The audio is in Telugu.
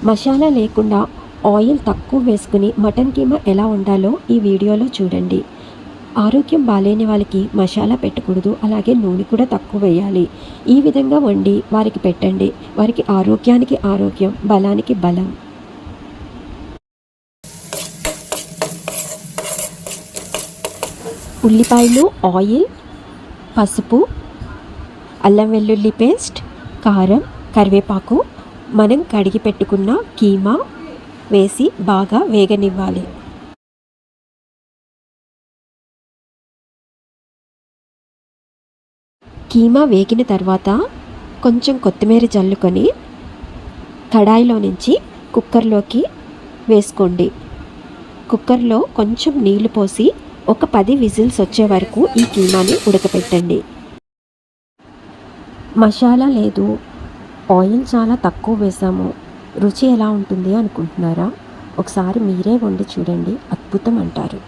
మసాలా లేకుండా ఆయిల్ తక్కువ వేసుకుని మటన్ కీమా ఎలా వండాలో ఈ వీడియోలో చూడండి. ఆరోగ్యం బాలేని వాళ్ళకి మసాలా పెట్టకూడదు, అలాగే నూనె కూడా తక్కువ వేయాలి. ఈ విధంగా వండి వారికి పెట్టండి. వారికి ఆరోగ్యానికి ఆరోగ్యం, బలానికి బలం. ఉల్లిపాయలు, ఆయిల్, పసుపు, అల్లం వెల్లుల్లి పేస్ట్, కారం, కరివేపాకు, మనం కడిగి పెట్టుకున్న కీమా వేసి బాగా వేగనివ్వాలి. కీమా వేగిన తర్వాత కొంచెం కొత్తిమీర జల్లుకొని కడాయిలో నుంచి కుక్కర్లోకి వేసుకోండి. కుక్కర్లో కొంచెం నీళ్లు పోసి ఒక 10 విజిల్స్ వచ్చే వరకు ఈ కీమాని ఉడకపెట్టండి. మసాలా లేదు, ఆయిల్ చాలా తక్కువ వేసాము, రుచి ఎలా ఉంటుంది అనుకుంటున్నారా? ఒకసారి మీరే వండి చూడండి, అద్భుతం అంటారు.